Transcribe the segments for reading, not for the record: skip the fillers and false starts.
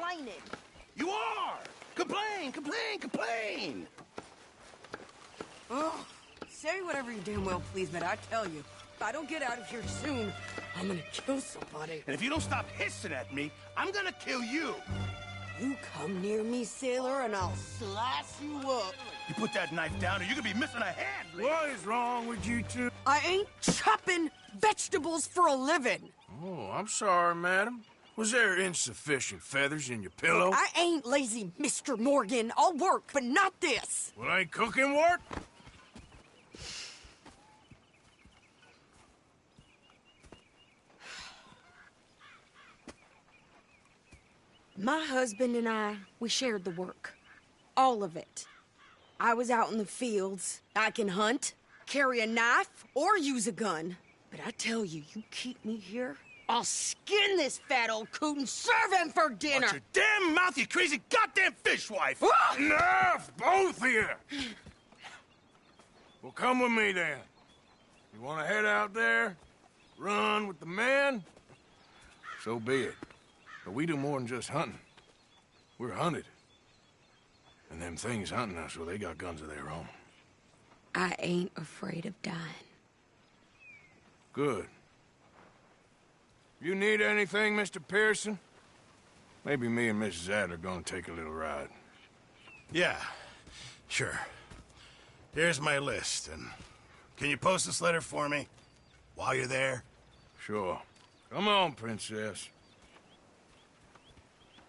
complaining. You are! Complain, complain, complain! Oh, say whatever you damn well please, but I tell you, if I don't get out of here soon, I'm gonna kill somebody. And if you don't stop hissing at me, I'm gonna kill you! You come near me, sailor, and I'll slice you up. You put that knife down or you're gonna be missing a hand! What is wrong with you two? I ain't chopping vegetables for a living. Oh, I'm sorry, madam. Was there insufficient feathers in your pillow? I ain't lazy, Mr. Morgan. I'll work, but not this. Well, ain't cooking work? My husband and I, we shared the work. All of it. I was out in the fields. I can hunt, carry a knife, or use a gun. But I tell you, you keep me here, I'll skin this fat old coot and serve him for dinner. Watch your damn mouth, you crazy goddamn fishwife! Enough, both of you! Well, come with me, then. You want to head out there? Run with the men? So be it. But we do more than just hunting. We're hunted. And them things hunting us, well, they got guns of their own. I ain't afraid of dying. Good. You need anything, Mr. Pearson? Maybe me and Mrs. Adler are gonna take a little ride. Yeah, sure. Here's my list, and can you post this letter for me while you're there? Sure. Come on, Princess.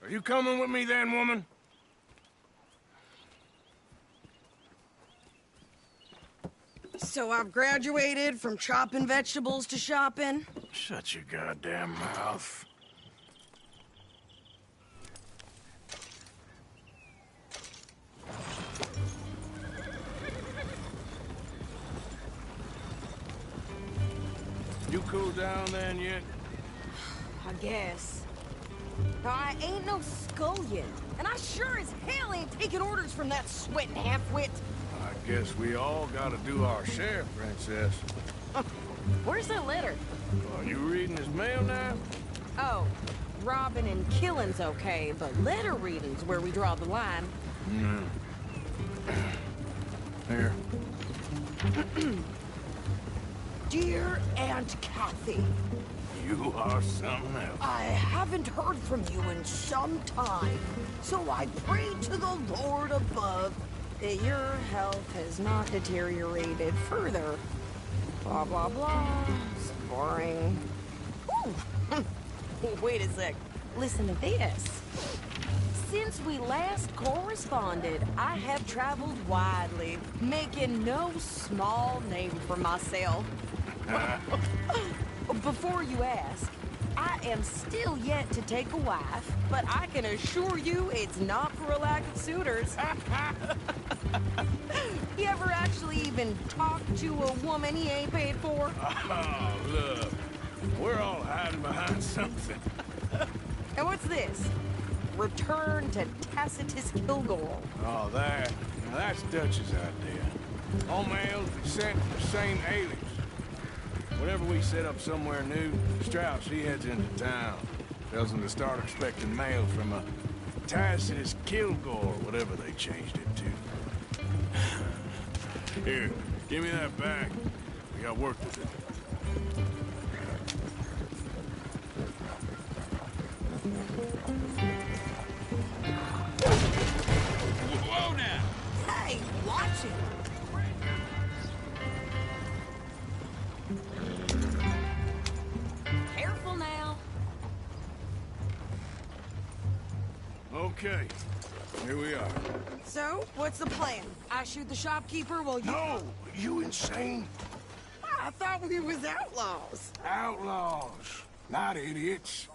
Are you coming with me then, woman? So I've graduated from chopping vegetables to shopping? Shut your goddamn mouth. You cool down then yet? I guess. Now, I ain't no scullion, and I sure as hell ain't taking orders from that sweating half-wit. I guess we all gotta do our share, Princess. Where's that letter? Are you reading his mail now? Oh, robbing and killing's okay, but letter reading's where we draw the line. Here. Dear Aunt Kathy, You are something else. I haven't heard from you in some time, so I pray to the Lord above that your health has not deteriorated further. Blah, blah, blah. It's boring. Ooh. Wait a sec. Listen to this. Since we last corresponded, I have traveled widely, making no small name for myself. Before you ask, I am still yet to take a wife, but I can assure you it's not for a lack of suitors. You ever actually even talk to a woman he ain't paid for? Oh, look. We're all hiding behind something. And what's this? Return to Tacitus Kilgore. Oh, that. Now that's Dutch's idea. All mails be sent to the same alias. Whenever we set up somewhere new, Strauss, he heads into town. Tells them to start expecting mail from a Tacitus Kilgore, whatever they changed it to. Here, give me that bag. We got work to do. Whoa now! Hey, watch it! Careful now. Okay, here we are. So, what's the plan? I shoot the shopkeeper while you... No, you insane? I thought we was outlaws. Outlaws, not idiots.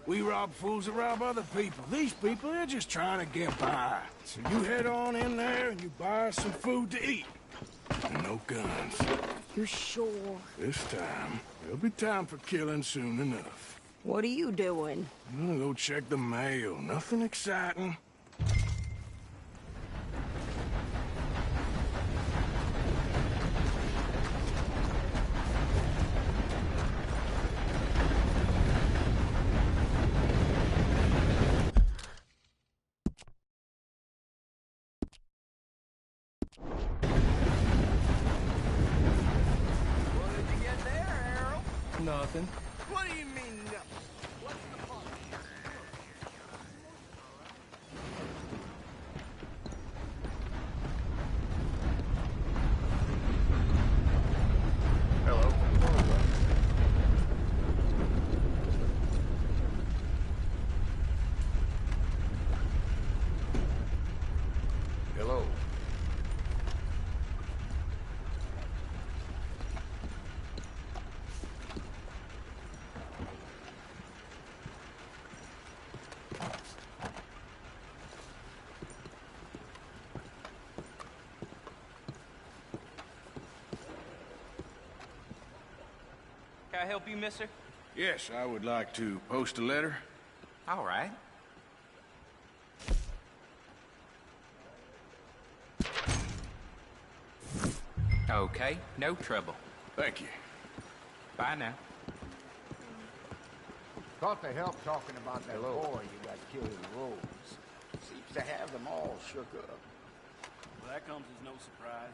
We rob fools that rob other people. These people, they're just trying to get by. So you head on in there and you buy us some food to eat. And no guns. You sure? This time, there'll be time for killing soon enough. What are you doing? I'm gonna go check the mail. Nothing exciting. nothing. What do you mean, nothing? What's the point? Hello. Hello. Can I help you, mister? Yes, I would like to post a letter. All right. Okay, no trouble. Thank you. Bye now. Thought they helped talking about that boy you got killed in the roads. Seems to have them all shook up. Well, that comes as no surprise.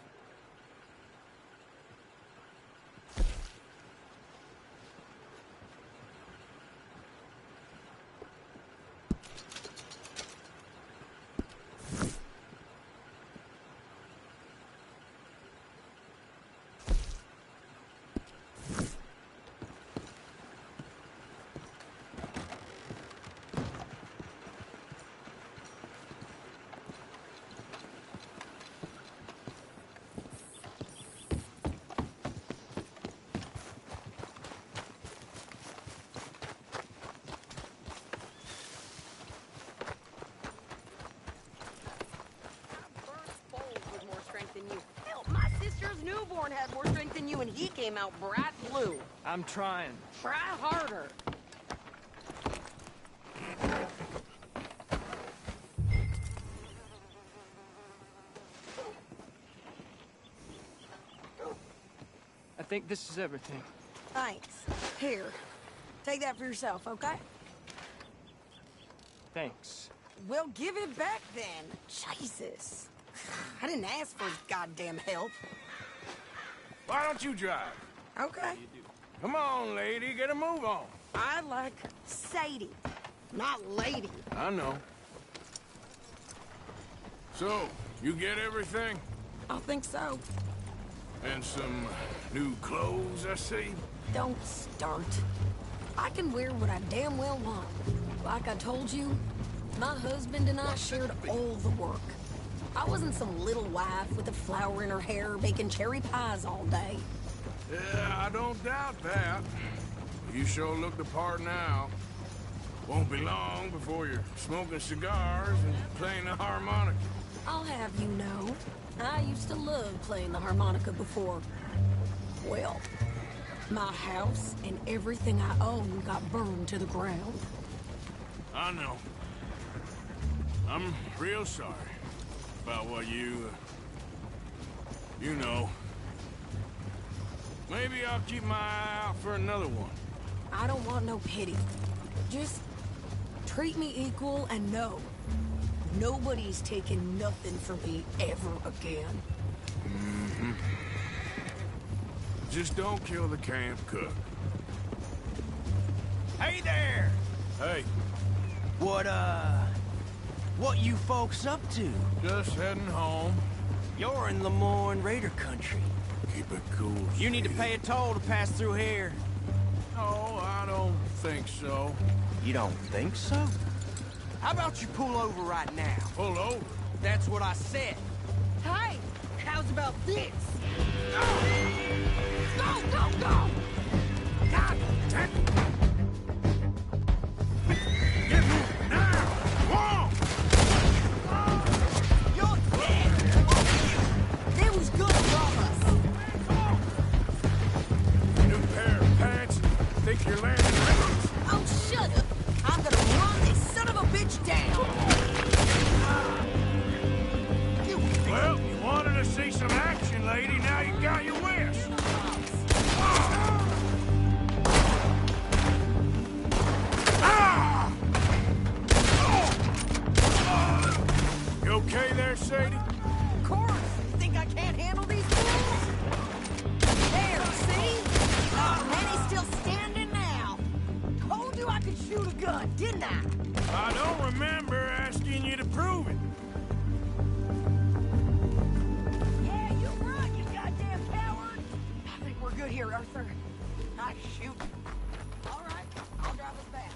Than you. Hell, my sister's newborn had more strength than you, and he came out bright blue. I'm trying. Try harder. I think this is everything. Thanks. Here, take that for yourself, okay? Thanks. Well, give it back then. Jesus. I didn't ask for his goddamn help. Why don't you drive? Okay. Come on, lady, get a move on. I like Sadie, not lady. I know. So, you get everything? I think so. And some new clothes, I see? Don't start. I can wear what I damn well want. Like I told you, my husband and I shared all the work. I wasn't some little wife with a flower in her hair baking cherry pies all day. Yeah, I don't doubt that. You sure look the part now. Won't be long before you're smoking cigars and playing the harmonica. I'll have you know, I used to love playing the harmonica before. Well, my house and everything I own got burned to the ground. I know. I'm real sorry about what you know. Maybe I'll keep my eye out for another one. I don't want no pity. Just treat me equal and know nobody's taking nothing from me ever again. Mm-hmm. Just don't kill the camp cook. Hey there! Hey, What you folks up to? just heading home. You're in Lemoyne Raider country. Keep it cool. You need to pay a toll to pass through here. No, I don't think so. You don't think so? How about you pull over right now? Pull over. That's what I said. Hey, how's about this? Go, go, go! God damn it! Get moving now! Whoa! You're dead! They was gonna rob us. New pair of pants. Think you're landing ribbons? Oh, shut up! I'm gonna run this son of a bitch down! Well, you wanted to see some action, lady. Now you got your wish. didn't I? I don't remember asking you to prove it. Yeah, you're right, you goddamn coward. I think we're good here, Arthur. Nice shoot. All right, I'll drive us back.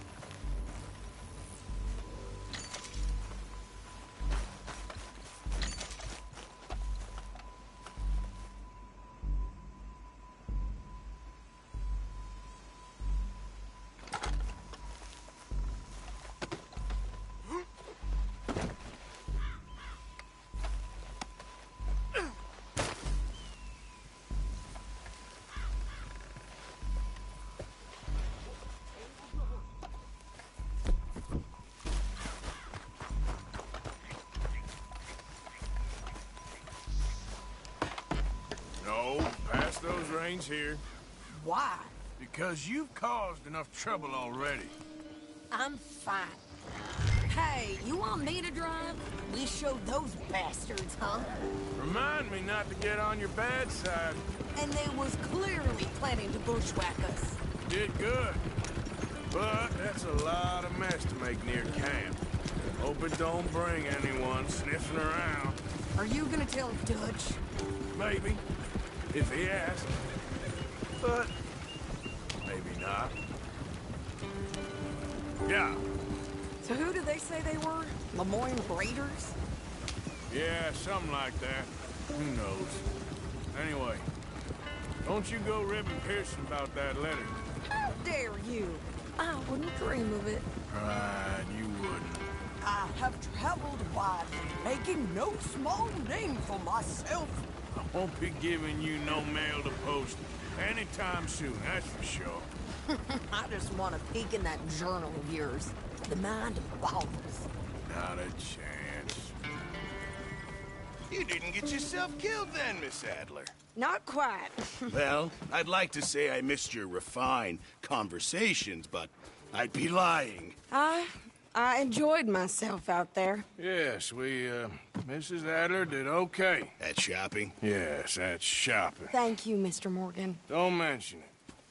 No, pass those reins here. Why? Because you've caused enough trouble already. I'm fine. Hey, you want me to drive? We showed those bastards, huh? Remind me not to get on your bad side. And they was clearly planning to bushwhack us. Did good. But that's a lot of mess to make near camp. Hope it don't bring anyone sniffing around. Are you gonna tell Dutch? Maybe. If he asks. But maybe not. Yeah. So who did they say they were? Lemoyne Raiders? Yeah, something like that. Who knows? Anyway, don't you go ribbing Pearson about that letter. How dare you? I wouldn't dream of it. Right, you wouldn't. I have traveled widely, making no small name for myself. I won't be giving you no mail to post anytime soon, that's for sure. I just want to peek in that journal of yours. The mind boggles. Not a chance. You didn't get yourself killed then, Miss Adler. Not quite. Well, I'd like to say I missed your refined conversations, but I'd be lying. I enjoyed myself out there. Yes, Mrs. Adler did okay. At shopping? Yes, that's shopping. Thank you, Mr. Morgan. Don't mention it.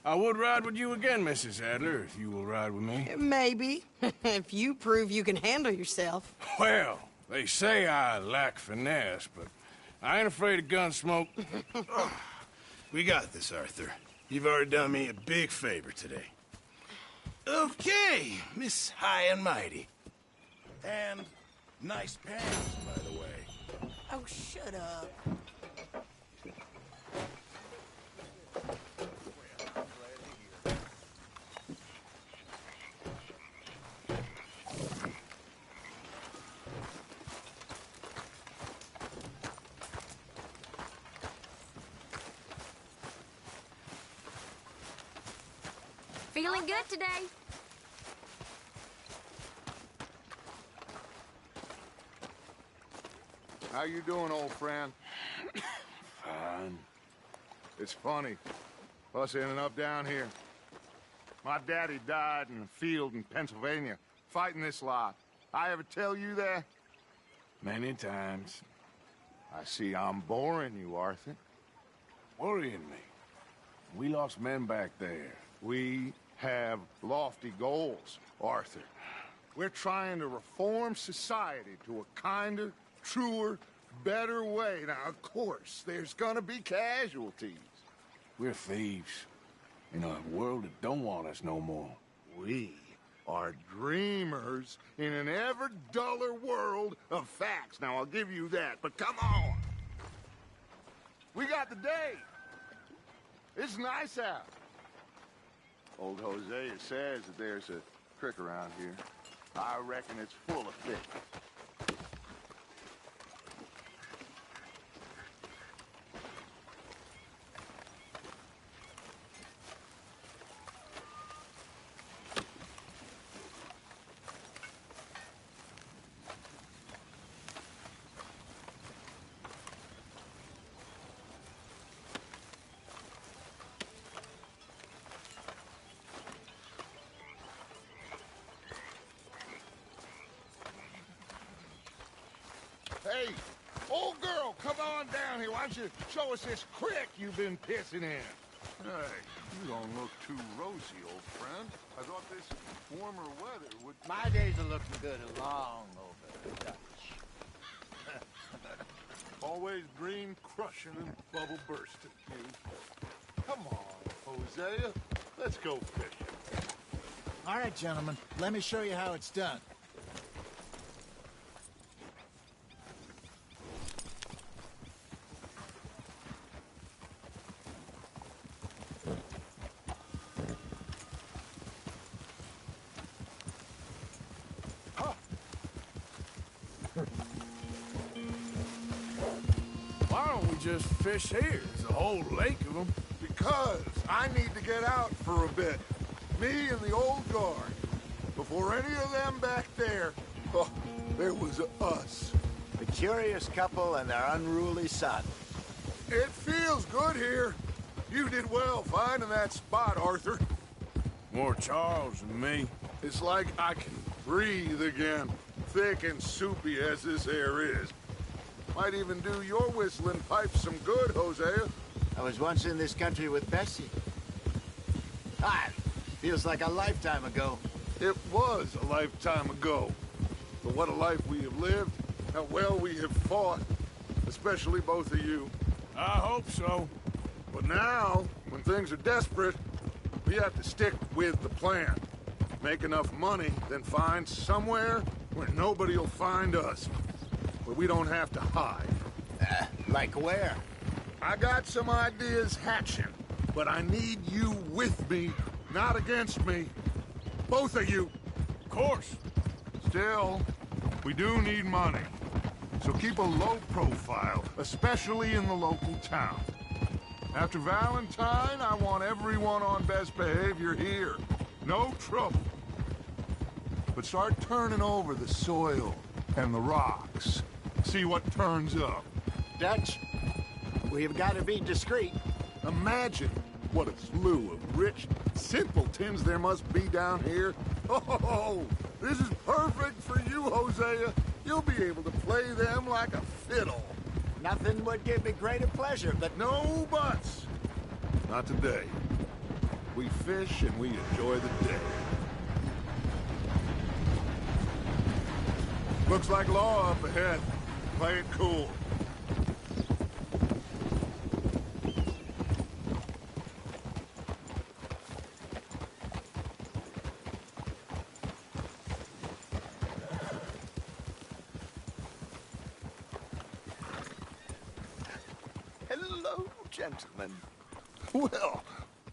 I would ride with you again, Mrs. Adler, if you will ride with me. Maybe. If you prove you can handle yourself. Well, they say I lack finesse, but I ain't afraid of gun smoke. We got this, Arthur. You've already done me a big favor today. Okay, Miss High and Mighty. And nice pants, by the way. Oh, shut up. Feeling good today? How you doing, old friend? Fine. It's funny, us ending up down here. My daddy died in a field in Pennsylvania, fighting this lot. I ever tell you that? Many times. I see I'm boring you, Arthur. Worrying me. We lost men back there. We have lofty goals, Arthur. We're trying to reform society to a kinder, truer, better way. Now, of course, there's gonna be casualties. We're thieves. In a world that don't want us no more. We are dreamers in an ever duller world of facts. Now, I'll give you that, but come on. We got the day. It's nice out. Old Hosea says that there's a creek around here. I reckon it's full of fish. Hey, old girl, come on down here. Why don't you show us this creek you've been pissing in? Hey, you don't look too rosy, old friend. I thought this warmer weather would... My days are looking good along over the Dutch. Always dream crushing and bubble bursting, you. Come on, Hosea. Let's go fishing. All right, gentlemen. Let me show you how it's done. Why don't we just fish here? There's a whole lake of them. Because I need to get out for a bit. Me and the old guard. Before any of them back there, oh, there was us. The curious couple and their unruly son. It feels good here. You did well finding that spot, Arthur. More Charles than me. It's like I can breathe again, thick and soupy as this air is. Might even do your whistling pipes some good, Hosea. I was once in this country with Bessie. Feels like a lifetime ago. It was a lifetime ago. But what a life we have lived, how well we have fought, especially both of you. I hope so. But now, when things are desperate, we have to stick with the plan. Make enough money, then find somewhere where nobody will find us. Where we don't have to hide. Like where? I got some ideas hatching, but I need you with me, not against me. Both of you. Of course. Still, we do need money. So keep a low profile, especially in the local town. After Valentine, I want everyone on best behavior here. No trouble. But start turning over the soil and the rocks. See what turns up. Dutch, we've got to be discreet. Imagine what a slew of rich simpletons there must be down here. Oh, this is perfect for you, Hosea. You'll be able to play them like a fiddle. Nothing would give me greater pleasure, but No buts. Not today. We fish and we enjoy the day. Looks like law up ahead. Play it cool. hello, gentlemen. Well,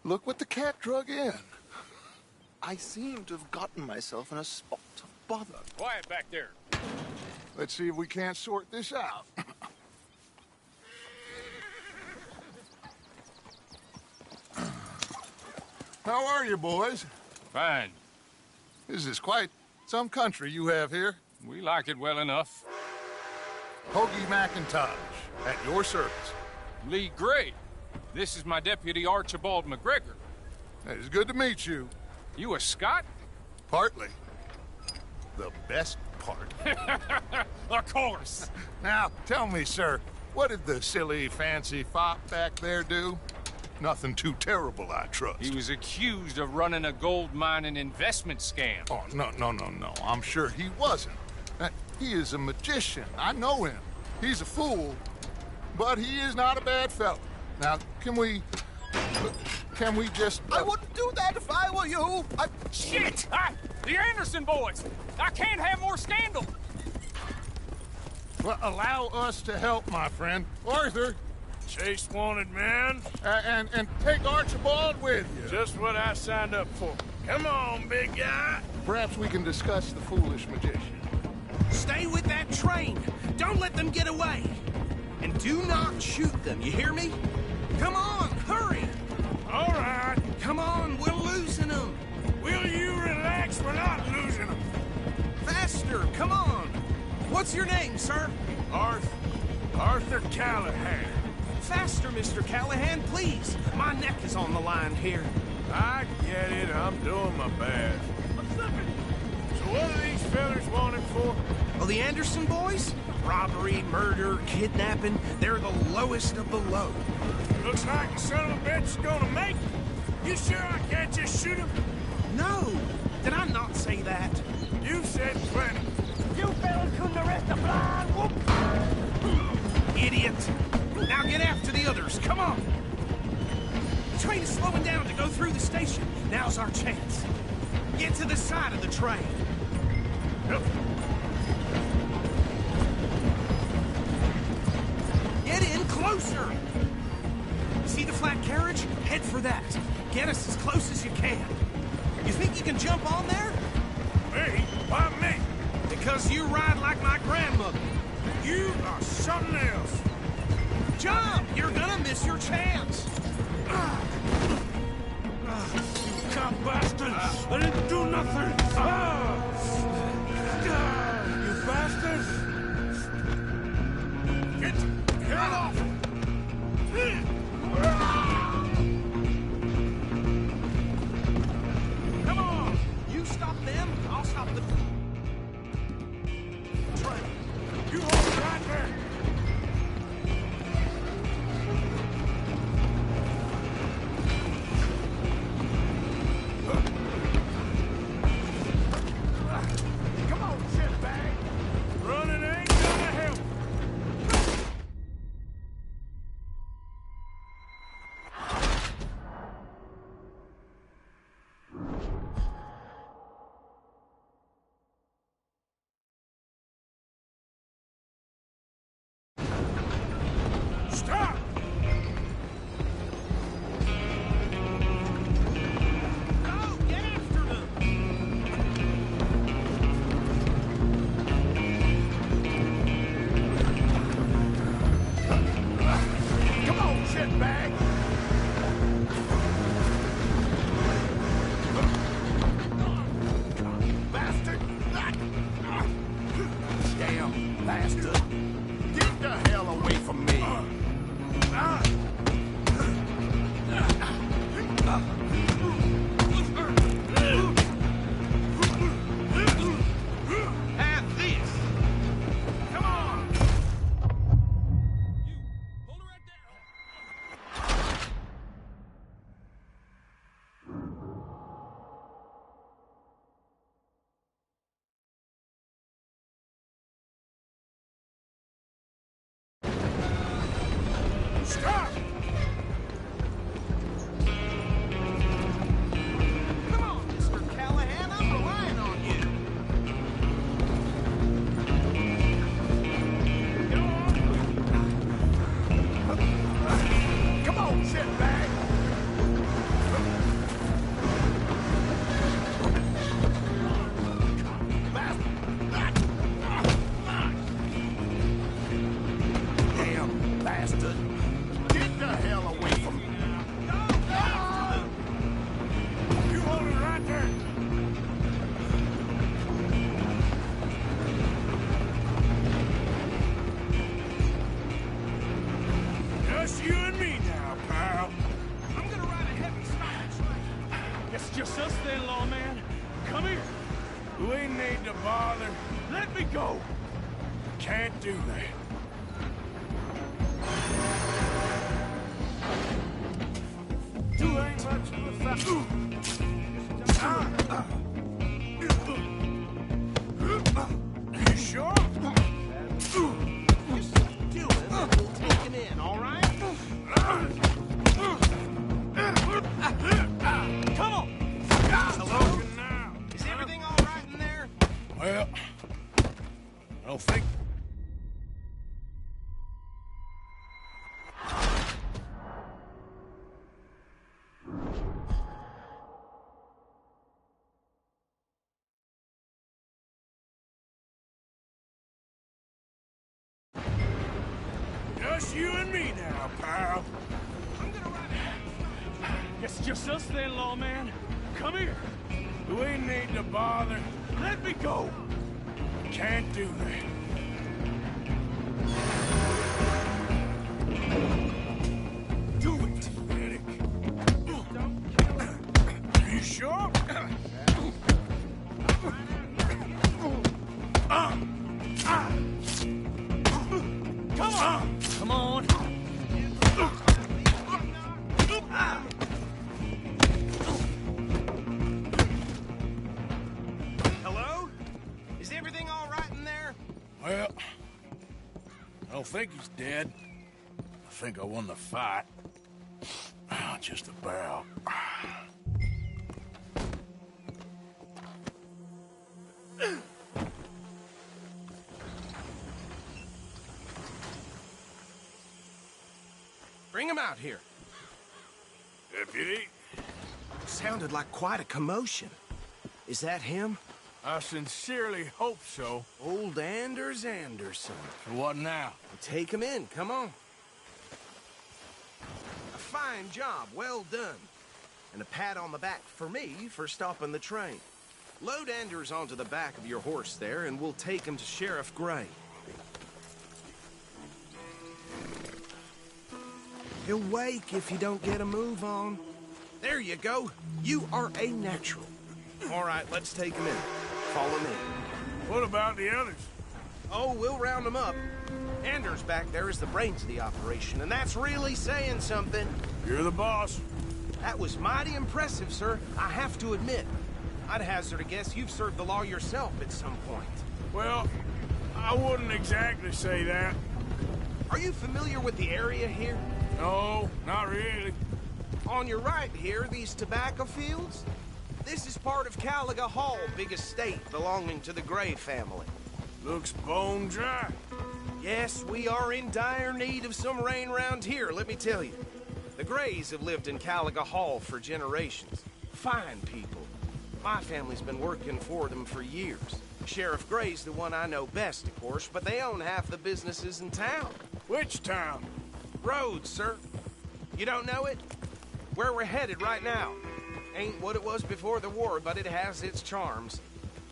look what the cat drug in. I seem to have gotten myself in a spot of bother. Quiet back there. Let's see if we can't sort this out. How are you, boys? Fine. This is quite some country you have here. We like it well enough. Hoagie McIntosh, at your service. Lee Gray. This is my deputy, Archibald McGregor. It's good to meet you. You a Scot? Partly. The best part. Of course. Now, tell me, sir, what did the silly, fancy fop back there do? Nothing too terrible, I trust. He was accused of running a gold mining investment scam. Oh, no. I'm sure he wasn't. He is a magician. I know him. He's a fool, but he is not a bad fellow. Now, can we just... I wouldn't do that if I were you. Shit! The Anderson boys! I can't have more scandal! Well, allow us to help, my friend. Arthur, Chase wanted man. and take Archibald with you. Just what I signed up for. Come on, big guy. Perhaps we can discuss the foolish magician. Stay with that train. Don't let them get away. And do not shoot them, you hear me? Come on, hurry. All right. Come on, we're losing them. Will you relax? We're not losing them. Faster, come on. What's your name, sir? Arthur Callahan. Faster, Mr. Callahan, please. My neck is on the line here. I get it. I'm doing my best. So what are these fellers wanted for? Oh, Well, the Anderson boys? Robbery, murder, kidnapping, they're the lowest of the low. Looks like the son of a bitch is gonna make it. You sure I can't just shoot him? No! Did I not say that? You said plenty. You fellas couldn't arrest a blind whoop! Idiot! Now get after the others, come on! The train is slowing down to go through the station. Now's our chance. Get to the side of the train. Yep. Get in closer! See the flat carriage? Head for that. Get us as close as you can. You think you can jump on there? Me? Why me? Because you ride like my grandmother. You are something else. Jump! You're gonna miss your chance. You cop bastard! I didn't do nothing! You bastard! Get off! Come on! You stop them, I'll stop the train. You hold it right there! Come on, shitbag! Running ain't gonna help! Stop! Go! Get after them! Come on, shitbag! Bastard! Damn bastard! Get the hell away from me! Have this! Come on! Hold it right there! Stop! Come on, Mr. Callahan, I'm relying on you. Come on, shitbag! Damn bastard! Get the hell away from me! You hold it right there! Just you and me now, pal. I'm gonna ride ahead and stop the train. It's just us then, lawman. Come here. We need to bother. Let me go. Can't do that. You ain't much of a You sure? Just do it, and we'll take him in, all right? Come on! Hello? Now. Is everything all right in there? Well, I don't think... Just you and me now, pal. I'm gonna ride ahead. It's just us then, lawman. Come here. We need to bother. Let me go. Can't do that. Do it, Eric. You sure? Is everything all right in there? Well, I don't think he's dead. I think I won the fight. Just about. Bring him out here. Deputy? Sounded like quite a commotion. Is that him? I sincerely hope so. Old Anders Anderson. So what now? Take him in, come on. A fine job, well done. And a pat on the back for me for stopping the train. Load Anders onto the back of your horse there, and we'll take him to Sheriff Gray. He'll wake if you don't get a move on. There you go. You are a natural. All right, let's take him in. Follow me. What about the others? Oh, we'll round them up. Anders back there is the brains of the operation, and that's really saying something. You're the boss. That was mighty impressive, sir. I have to admit. I'd hazard a guess you've served the law yourself at some point. Well, I wouldn't exactly say that. Are you familiar with the area here? No, not really. On your right here, these tobacco fields? This is part of Caliga Hall, big estate belonging to the Gray family. Looks bone dry. Yes, we are in dire need of some rain round here, let me tell you. The Grays have lived in Caliga Hall for generations. Fine people. My family's been working for them for years. Sheriff Gray's the one I know best, of course, but they own half the businesses in town. Which town? Rhodes, sir. You don't know it? Where we're headed right now. Ain't what it was before the war, but it has its charms.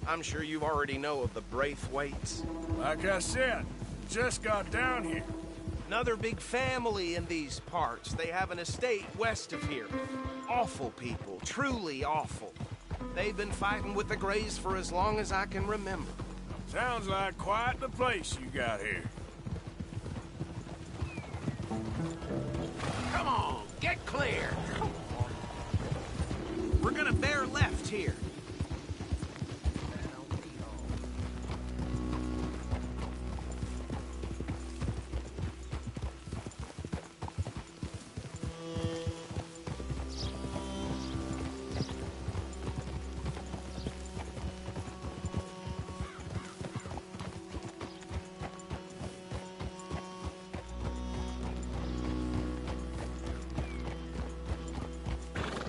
I'm sure you already know of the Braithwaites. Like I said, just got down here. Another big family in these parts. They have an estate west of here. Awful people, truly awful. They've been fighting with the Grays for as long as I can remember. Sounds like quite the place you got here. Come on, get clear. We're gonna bear left here.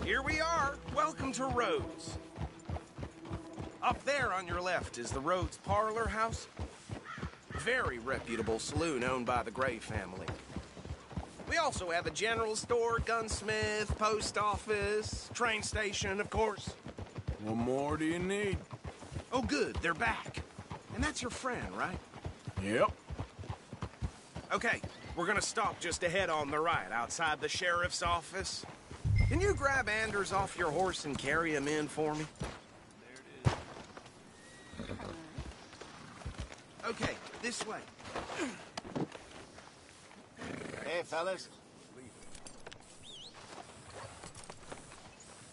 Here we are. Welcome to Rhodes. Up there on your left is the Rhodes Parlor House. Very reputable saloon owned by the Gray family. We also have a general store, gunsmith, post office, train station, of course. What more do you need? Oh, good. They're back. And that's your friend, right? Yep. Okay, we're gonna stop just ahead on the right, outside the sheriff's office. Can you grab Anders off your horse and carry him in for me? There it is. Okay, this way. Hey, fellas.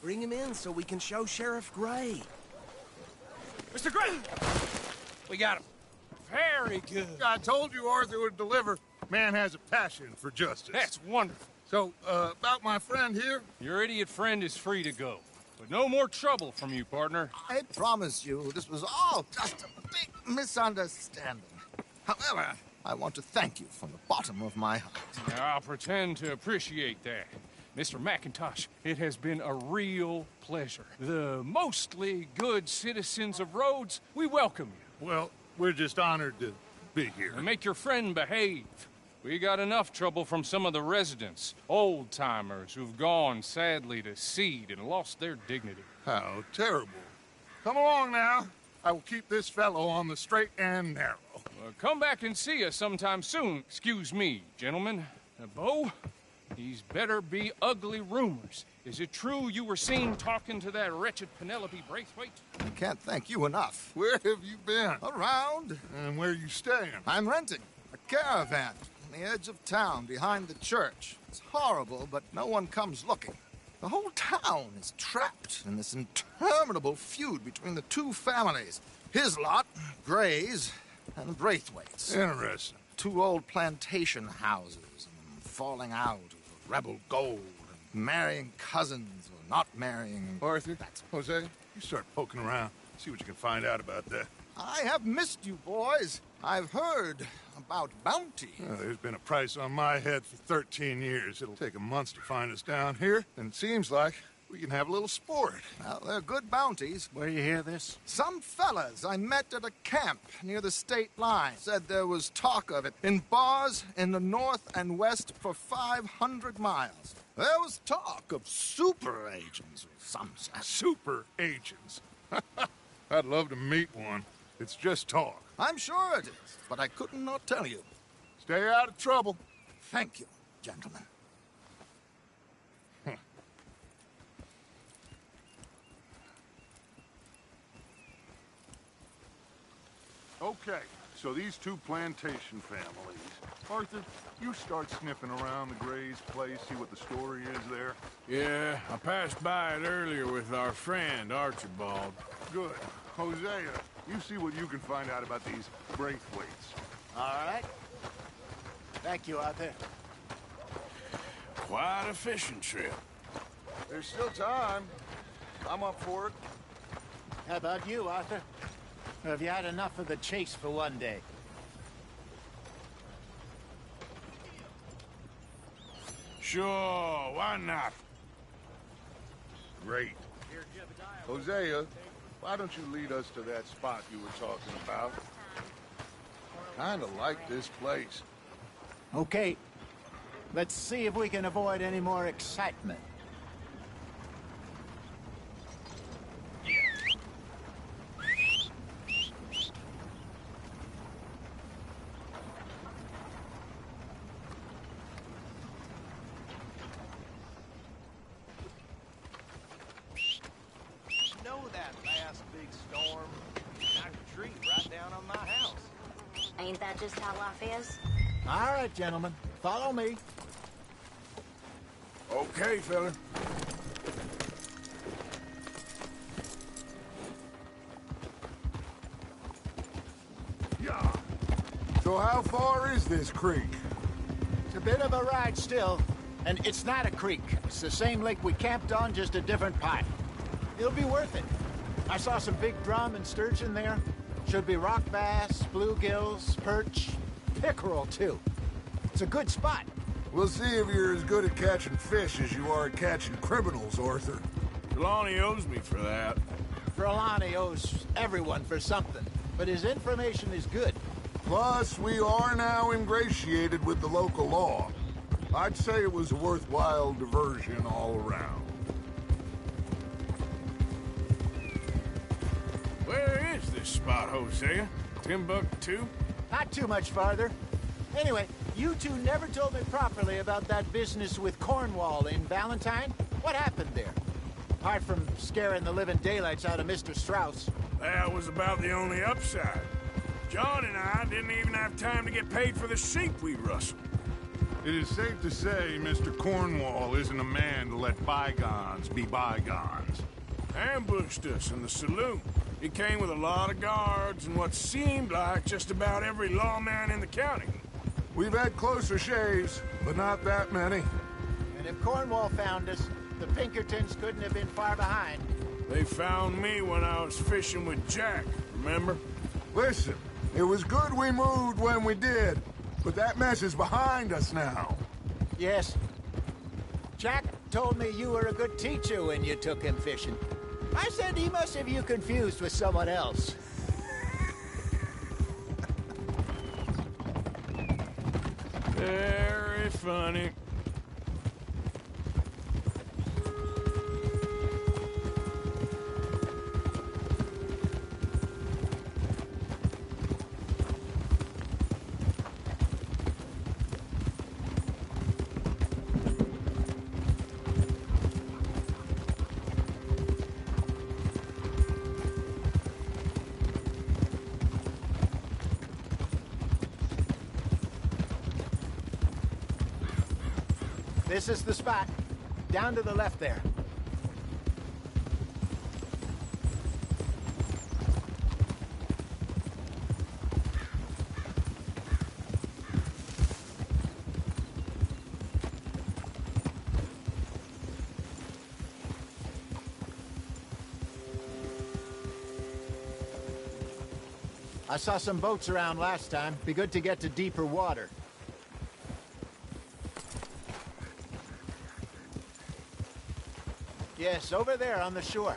Bring him in so we can show Sheriff Gray. Mr. Gray! We got him. Very good. I told you Arthur would deliver. Man has a passion for justice. That's wonderful. So, about my friend here? Your idiot friend is free to go. But no more trouble from you, partner. I promise you, this was all just a big misunderstanding. However, I want to thank you from the bottom of my heart. I'll pretend to appreciate that. Mr. McIntosh, it has been a real pleasure. The mostly good citizens of Rhodes, we welcome you. Well, we're just honored to be here. And make your friend behave. We got enough trouble from some of the residents, old-timers who've gone, sadly, to seed and lost their dignity. How terrible. Come along now. I will keep this fellow on the straight and narrow. Come back and see us sometime soon. Excuse me, gentlemen. Bo, these better be ugly rumors. Is it true you were seen talking to that wretched Penelope Braithwaite? I can't thank you enough. Where have you been? Around. And where are you staying? I'm renting a caravan on the edge of town behind the church. It's horrible, but no one comes looking. The whole town is trapped in this interminable feud between the two families. His lot, Gray's, and Braithwaite's. Interesting. 2 old plantation houses, and falling out of rebel gold, and marrying cousins or not marrying. Arthur, Jose, you start poking around. See what you can find out about that. I have missed you, boys. I've heard about bounty. There's been a price on my head for 13 years. It'll take a month to find us down here, and it seems like we can have a little sport. Well, they're good bounties. Where you hear this? Some fellas I met at a camp near the state line said there was talk of it in bars in the north and west for 500 miles. There was talk of super agents or some such. Super agents. I'd love to meet one. It's just talk. I'm sure it is, but I couldn't not tell you. Stay out of trouble. Thank you, gentlemen. Okay, so these 2 plantation families. Arthur, you start sniffing around the Gray's place, see what the story is there. Yeah, I passed by it earlier with our friend, Archibald. Good. Hosea, you see what you can find out about these Braithwaites. All right. Thank you, Arthur. Quite a fishing trip. There's still time. I'm up for it. How about you, Arthur? Or have you had enough of the chase for one day? Sure, why not? Great. Hosea, why don't you lead us to that spot you were talking about? Kinda like this place. Okay. Let's see if we can avoid any more excitement. Ain't that just how life is? All right, gentlemen. Follow me. Okay, fella. Yeah. So how far is this creek? It's a bit of a ride still, and it's not a creek. It's the same lake we camped on, just a different part. It'll be worth it. I saw some big drum and sturgeon there. Should be rock bass, bluegills, perch, pickerel, too. It's a good spot. We'll see if you're as good at catching fish as you are at catching criminals, Arthur. Trelawney owes me for that. Trelawney owes everyone for something, but his information is good. Plus, we are now ingratiated with the local law. I'd say it was a worthwhile diversion all around. Where is this spot, Hosea? Timbuktu? Not too much farther. Anyway, you two never told me properly about that business with Cornwall in Valentine. What happened there? Apart from scaring the living daylights out of Mr. Strauss. That was about the only upside. John and I didn't even have time to get paid for the sheep we rustled. It is safe to say Mr. Cornwall isn't a man to let bygones be bygones. Ambushed us in the saloon. He came with a lot of guards and what seemed like just about every lawman in the county. We've had closer shaves, but not that many. And if Cornwall found us, the Pinkertons couldn't have been far behind. They found me when I was fishing with Jack, remember? Listen, it was good we moved when we did, but that mess is behind us now. Yes. Jack told me you were a good teacher when you took him fishing. I said he must have you confused with someone else. Very funny. This is the spot. Down to the left there. I saw some boats around last time. Be good to get to deeper water. Yes, over there on the shore.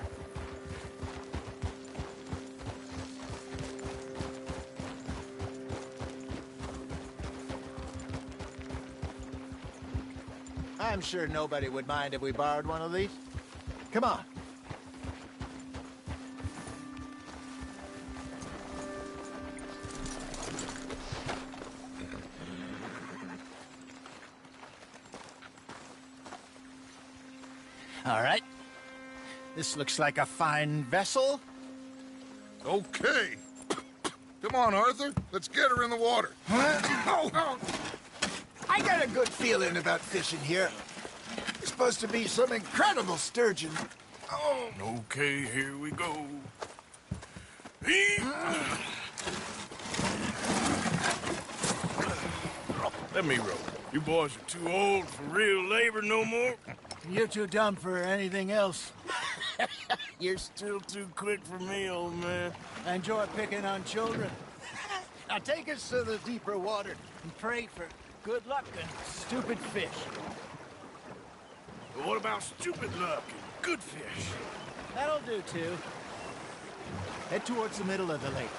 I'm sure nobody would mind if we borrowed one of these. Come on. All right. This looks like a fine vessel. Okay. Come on, Arthur. Let's get her in the water. Oh. I got a good feeling about fishing here. It's supposed to be some incredible sturgeon. Oh. Okay, here we go. Let me row. You boys are too old for real labor no more. You're too dumb for anything else. You're still too quick for me, old man. I enjoy picking on children. Now take us to the deeper water and pray for good luck and stupid fish. But what about stupid luck and good fish? That'll do, too. Head towards the middle of the lake.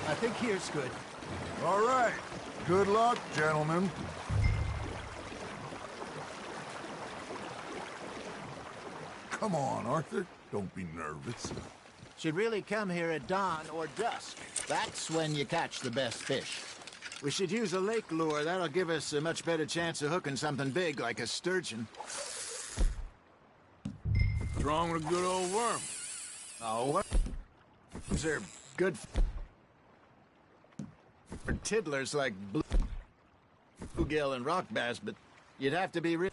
I think here's good. All right. Good luck, gentlemen. Come on, Arthur. Don't be nervous. Should really come here at dawn or dusk. That's when you catch the best fish. We should use a lake lure. That'll give us a much better chance of hooking something big like a sturgeon. What's wrong with a good old worm? Oh, worms are good for tiddlers like bluegill and rock bass, but you'd have to be real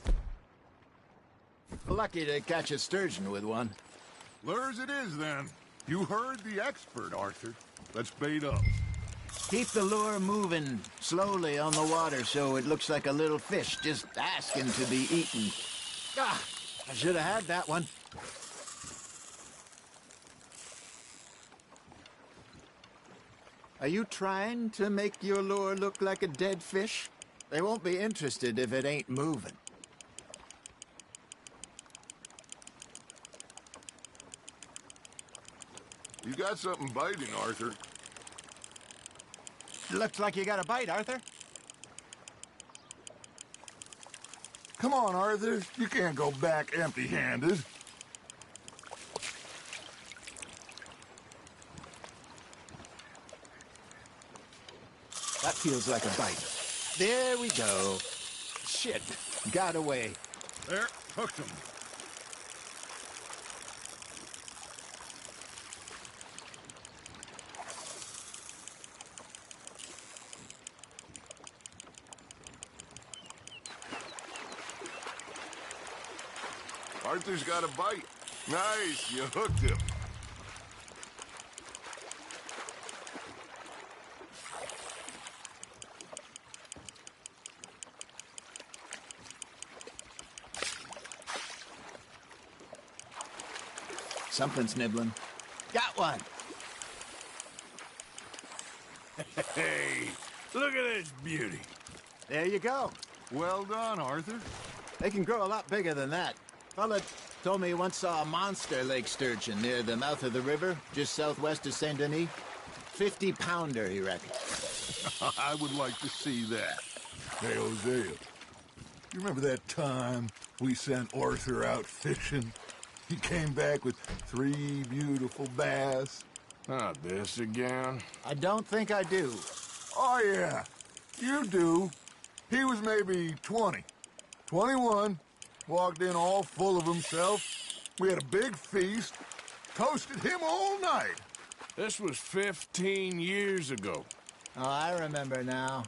lucky to catch a sturgeon with one. Lures it is, then. You heard the expert, Arthur. Let's bait up. Keep the lure moving slowly on the water so it looks like a little fish just asking to be eaten. Ah, I should have had that one. Are you trying to make your lure look like a dead fish? They won't be interested if it ain't moving. You got something biting, Arthur. Looks like you got a bite, Arthur. Come on, Arthur. You can't go back empty-handed. That feels like a bite. There we go. Shit, got away. There, hooked him. Arthur's got a bite. Nice, you hooked him. Something's nibbling. Got one. Hey, look at this beauty. There you go. Well done, Arthur. They can grow a lot bigger than that. Fella told me he once saw a monster lake sturgeon near the mouth of the river, just southwest of Saint Denis. 50-pounder, he reckoned. I would like to see that. Hey, Hosea, you remember that time we sent Arthur out fishing? He came back with 3 beautiful bass. Not this again. I don't think I do. Oh, yeah, you do. He was maybe 20, 21, walked in all full of himself. We had a big feast, toasted him all night. This was 15 years ago. Oh, I remember now.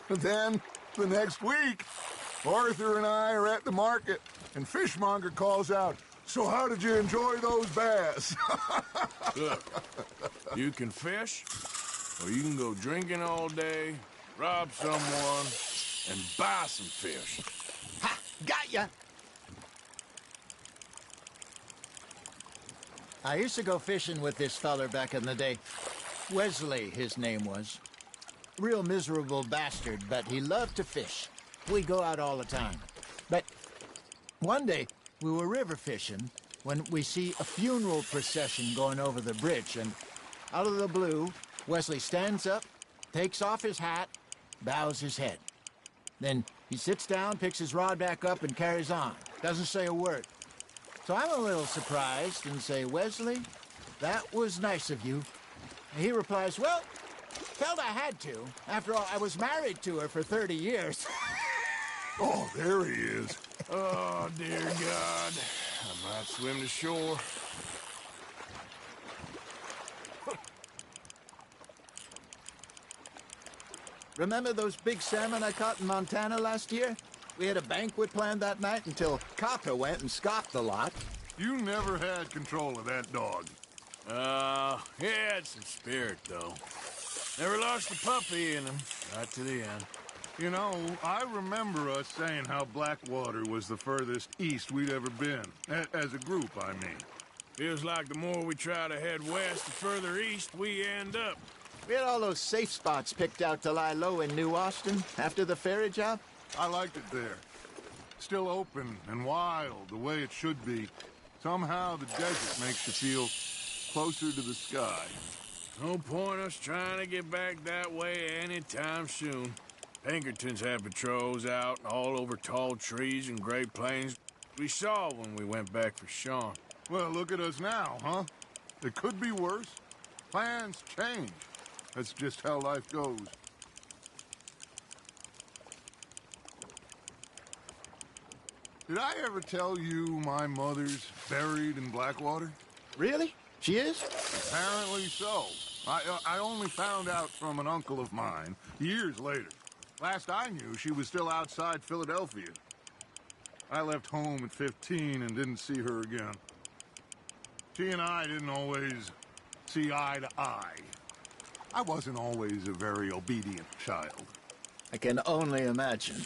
Then, the next week, Arthur and I are at the market, and Fishmonger calls out, So how did you enjoy those bass? Look, you can fish, or you can go drinking all day, rob someone, and buy some fish. Ha! Got ya! I used to go fishing with this feller back in the day. Wesley, his name was. Real miserable bastard, but he loved to fish. We go out all the time. But one day, we were river fishing when we see a funeral procession going over the bridge, and out of the blue, Wesley stands up, takes off his hat, bows his head. Then he sits down, picks his rod back up, and carries on. Doesn't say a word. So I'm a little surprised and say, Wesley, that was nice of you. And he replies, well, felt I had to. After all, I was married to her for 30 years. Oh, there he is. Oh, dear God. I might swim to shore. Remember those big salmon I caught in Montana last year? We had a banquet planned that night until Copper went and scoffed the lot. You never had control of that dog. He had some spirit, though. Never lost a puppy in him, right to the end. You know, I remember us saying how Blackwater was the furthest east we'd ever been. As a group, I mean. Feels like the more we try to head west, the further east we end up. We had all those safe spots picked out to lie low in New Austin after the ferry job. I liked it there. Still open and wild, the way it should be. Somehow the desert makes you feel closer to the sky. No point us trying to get back that way anytime soon. Pinkertons had patrols out all over tall trees and Great Plains. We saw when we went back for Sean. Well, look at us now, huh? It could be worse. Plans change. That's just how life goes. Did I ever tell you my mother's buried in Blackwater? Really? She is? Apparently so. I only found out from an uncle of mine years later. Last I knew, she was still outside Philadelphia. I left home at 15 and didn't see her again. She and I didn't always see eye to eye. I wasn't always a very obedient child. I can only imagine.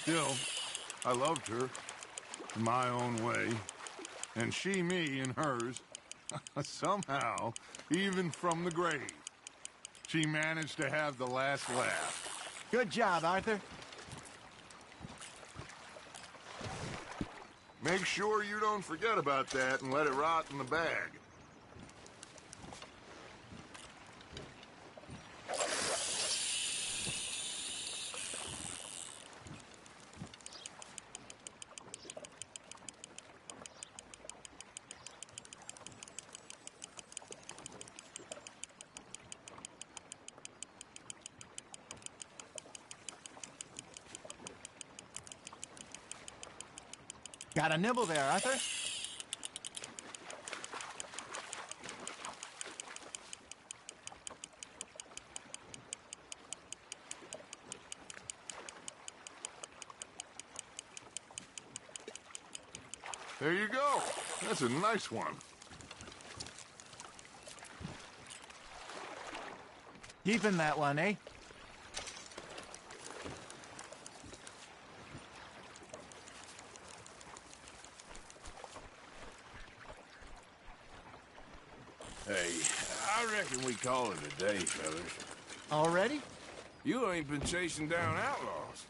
Still, I loved her in my own way, and she me in hers. Somehow, even from the grave, she managed to have the last laugh. Good job, Arthur. Make sure you don't forget about that and let it rot in the bag. Got a nibble there, Arthur? There you go. That's a nice one. Keeping that one, eh? Hey, I reckon we call it a day, fellas. Already? You ain't been chasing down outlaws.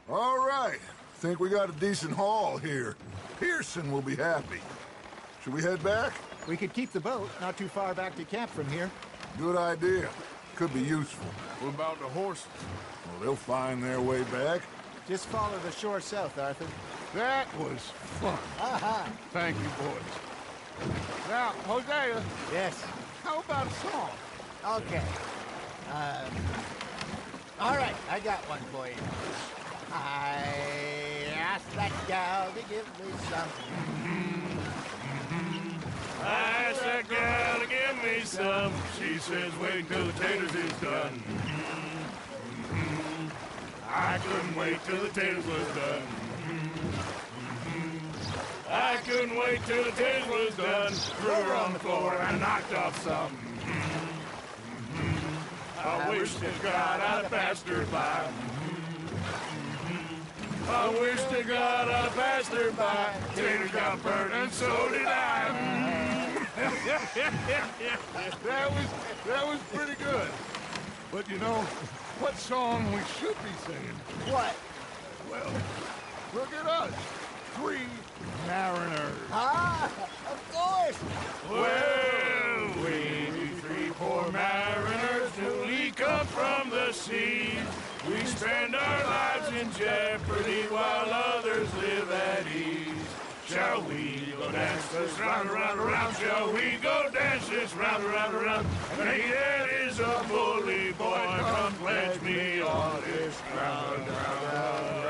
All right. Think we got a decent haul here. Pearson will be happy. Should we head back? We could keep the boat not too far back to camp from here. Good idea. Could be useful. What about the horses? Well, they'll find their way back. Just follow the shore south, Arthur. That was fun. Aha! Thank you, boys. Now, Hosea, Yes. how about a song? Okay. All right, I got one for you. I asked that gal to give me some. I asked that girl to give me some. She says, wait till the taters is done. I couldn't wait till the taters was done. I I couldn't wait till the taste was done. Threw her on the floor and knocked off some. I wish to God I'd passed her by. I wish to God I'd passed her by. Taters got burnt and so did I. That was pretty good. But you know, what song we should be singing? What? Well, look at us. 3 mariners. Ah, of course. Well, we 3 poor mariners newly come from the seas. We spend our lives in jeopardy while others live at ease. Shall we go dance this round, around, around? Shall we go dance this round, around, around? And he that is a bully boy, come pledge me on this ground, ground, ground.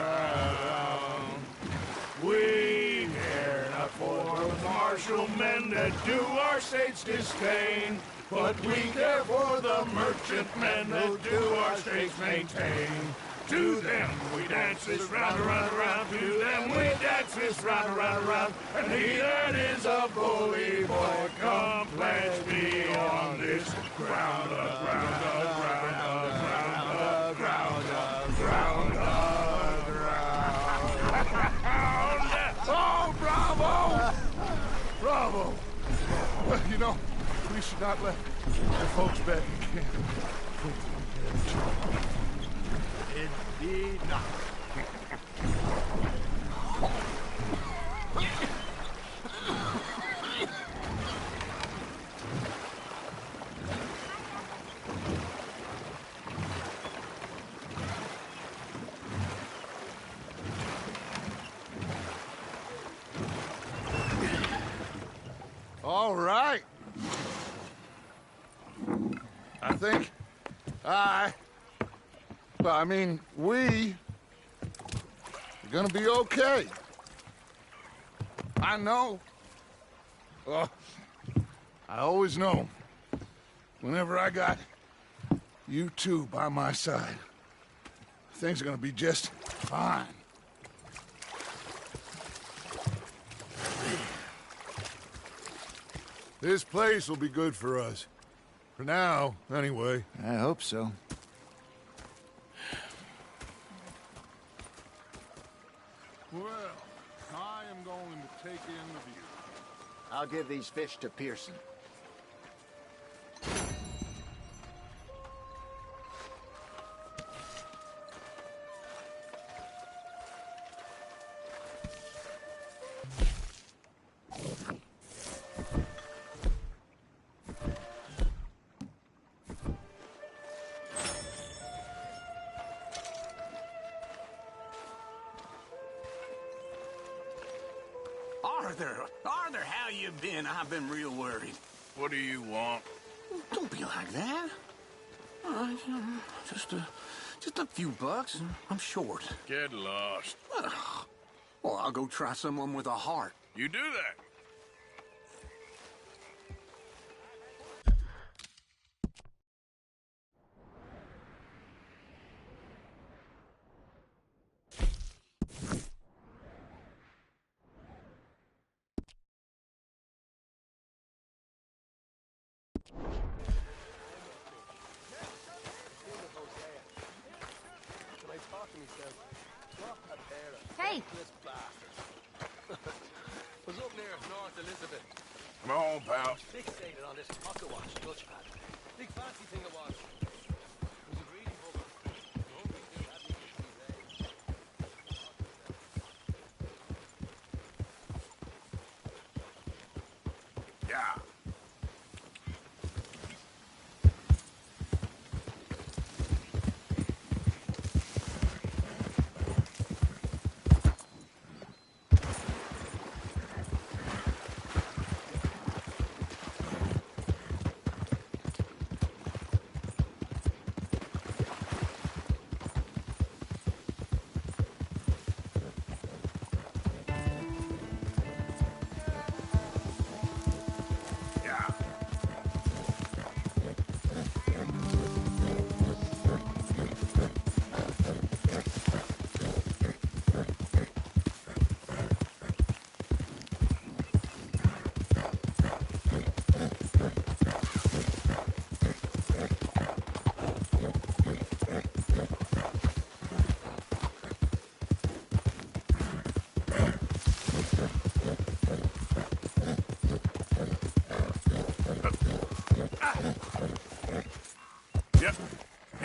We care not for the martial men that do our states disdain, but we care for the merchant men that do our states maintain. To them we dance this round, around, around. To them we dance this round, around, around. And he that is a bully boy, come pledge me on this ground, ground, ground, ground, ground, ground, ground, ground. Oh, bravo! Bravo! Well, you know, we should not let the folks back in camp. Indeed not. All right. I think we are gonna be okay. I know. I always know. Whenever I got you two by my side, things are gonna be just fine. This place will be good for us. For now, anyway. I hope so. Well, I am going to take in the view. I'll give these fish to Pearson. Arthur, how you been? I've been real worried. What do you want? Don't be like that. Just a few bucks. I'm short. Get lost. Well, I'll go try someone with a heart. You do that. Hey! Was up near North Elizabeth. Come on, pal. Fixated on this pocket watch Dutch had. Big fancy thing it was. It was a greedy bugger. Yeah.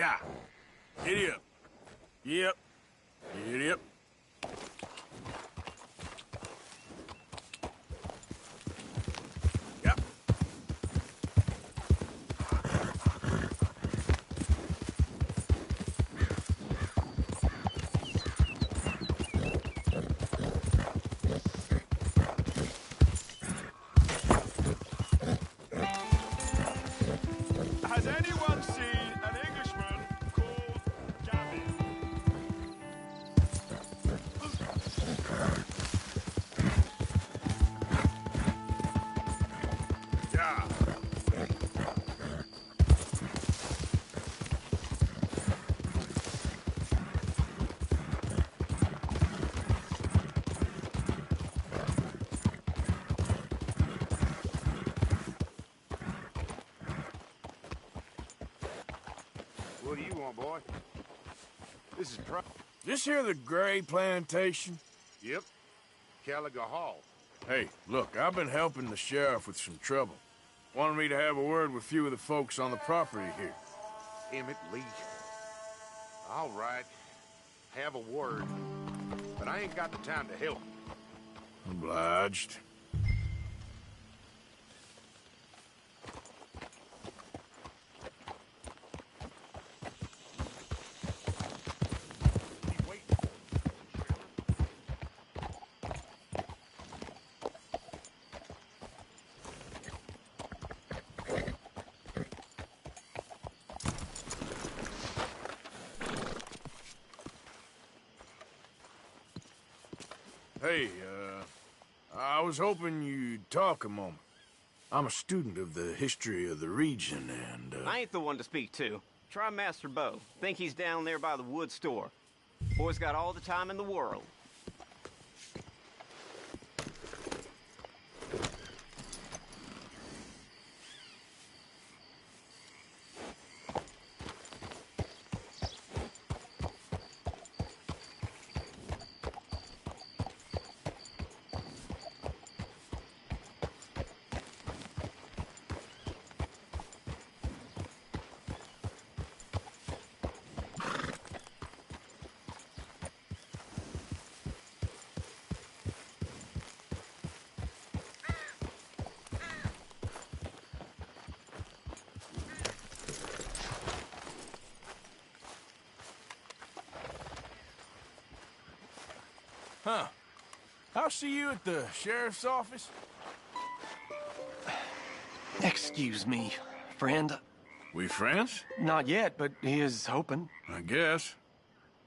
Yeah. Giddy up. Yep. Giddy up. Yep. Has anyone seen an Englishman called Gavin? Yeah. What do you want, boy? This is This here the Gray Plantation? Yep. Caliga Hall. Hey, look, I've been helping the sheriff with some trouble. Wanted me to have a word with a few of the folks on the property here. Emmett Lee. All right. Have a word. But I ain't got the time to help. Obliged. Hey, I was hoping you'd talk a moment. I'm a student of the history of the region, and, I ain't the one to speak to. Try Master Bo. Think he's down there by the wood store. Boy's got all the time in the world. Huh. I'll see you at the sheriff's office. Excuse me, friend. We friends? Not yet, but he is hoping. I guess.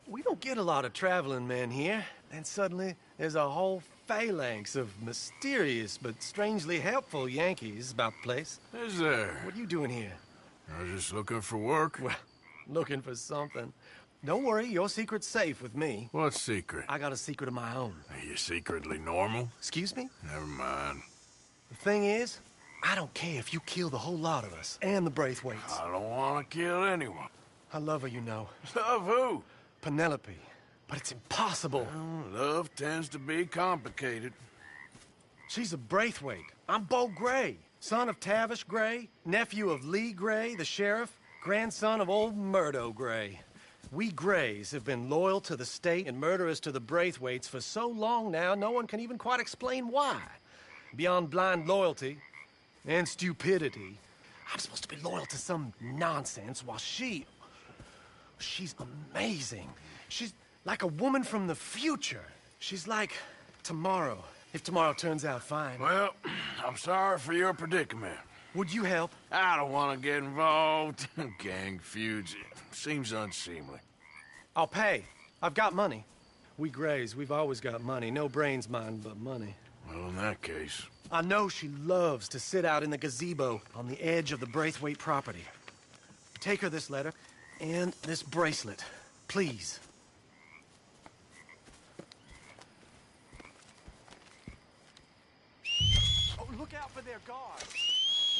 We don't get a lot of traveling men here. And suddenly, there's a whole phalanx of mysterious but strangely helpful Yankees about the place. Is there? What are you doing here? I was just looking for work. Well, looking for something. Don't worry, your secret's safe with me. What secret? I got a secret of my own. Are you secretly normal? Excuse me? Never mind. The thing is, I don't care if you kill the whole lot of us, and the Braithwaites. I don't want to kill anyone. I love her, you know. Love who? Penelope. But it's impossible. Well, love tends to be complicated. She's a Braithwaite. I'm Bo Gray, son of Tavish Gray, nephew of Lee Gray, the sheriff, grandson of old Murdo Gray. We Grays have been loyal to the state and murderous to the Braithwaites for so long now, no one can even quite explain why. Beyond blind loyalty and stupidity, I'm supposed to be loyal to some nonsense while she's amazing. She's like a woman from the future. She's like tomorrow, if tomorrow turns out fine. Well, I'm sorry for your predicament. Would you help? I don't want to get involved. Gang feuds. Seems unseemly. I'll pay. I've got money. We Grays, we've always got money. No brains, mind, but money. Well, in that case... I know she loves to sit out in the gazebo on the edge of the Braithwaite property. Take her this letter and this bracelet, please. Oh, look out for their guards.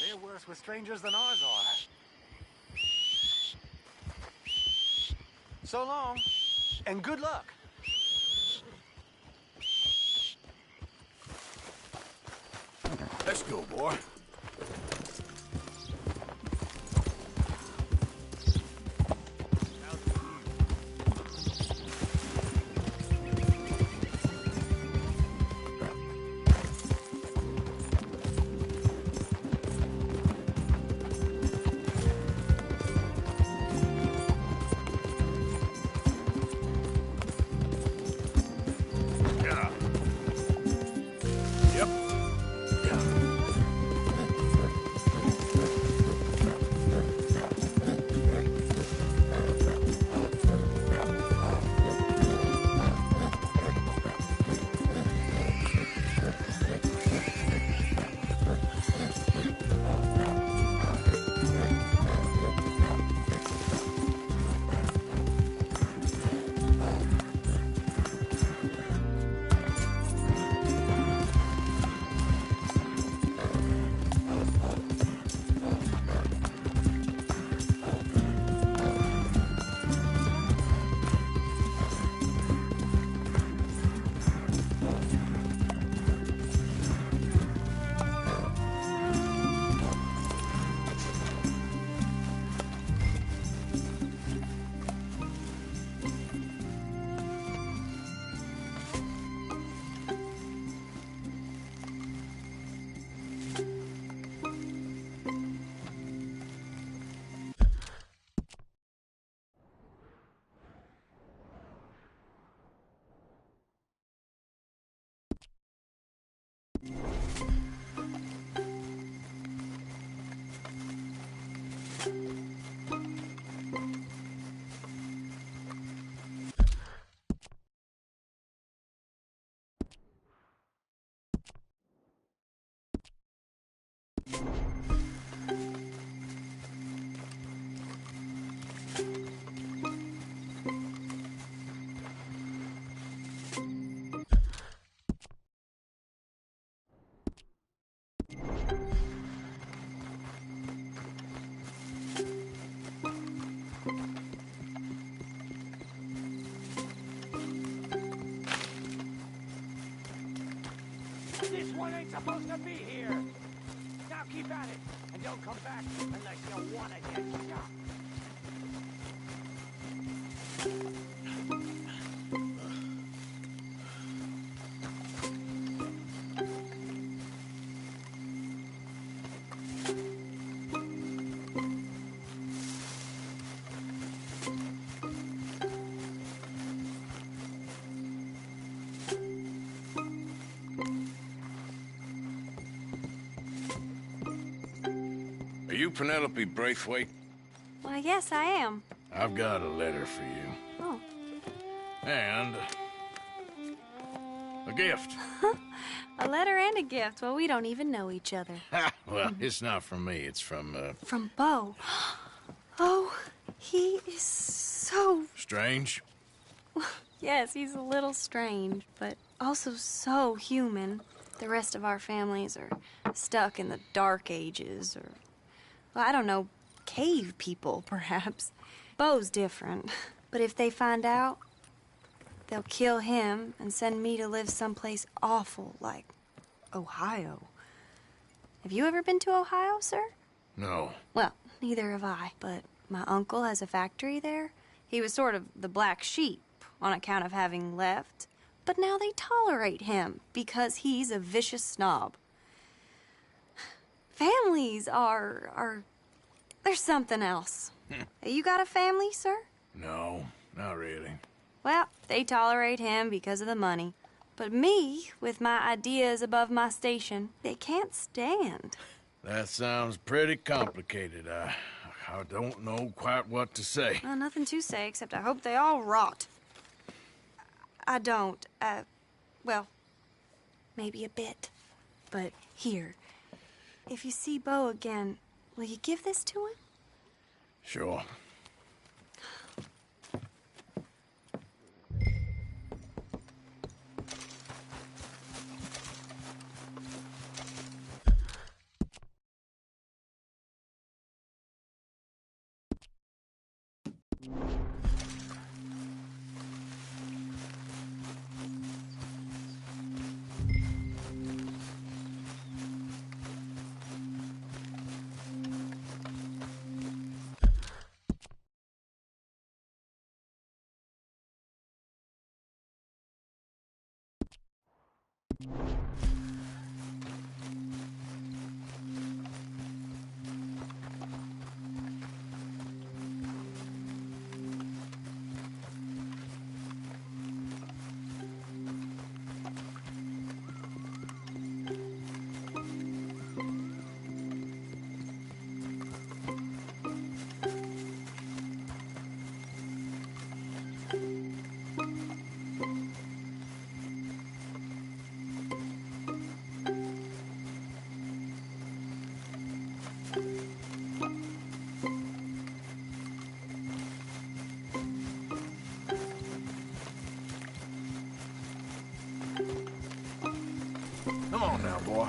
They're worse with strangers than ours are. So long, and good luck. Let's go, boy. Don't come back unless you want to get shot. Are you Penelope Braithwaite? Why, yes, I am. I've got a letter for you. Oh. And a gift. A letter and a gift. Well, we don't even know each other. Well, it's not from me. It's from, From Beau. Oh, he is so... Strange? Yes, he's a little strange, but also so human. The rest of our families are stuck in the Dark Ages, or, well, I don't know, cave people, perhaps. Beau's different, but if they find out, they'll kill him and send me to live someplace awful like Ohio. Have you ever been to Ohio, sir? No. Well, neither have I, but my uncle has a factory there. He was sort of the black sheep on account of having left, but now they tolerate him because he's a vicious snob. Families are there's something else. You got a family, sir? No, not really. Well, they tolerate him because of the money. But me, with my ideas above my station, they can't stand. That sounds pretty complicated. I don't know quite what to say. Well, nothing to say, except I hope they all rot. I don't. Well, maybe a bit. But here, if you see Beau again, will you give this to him? Sure. Come on now, boy.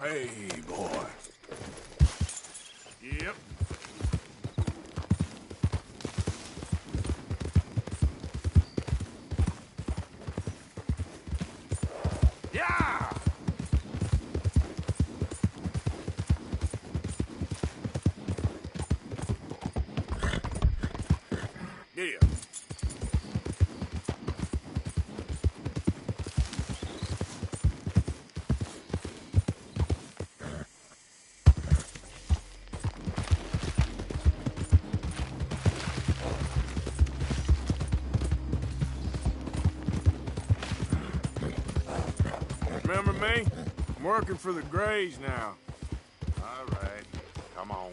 Hey, boy. Yep. Yeah! Yeah. Remember me? I'm working for the Grays now. All right. Come on.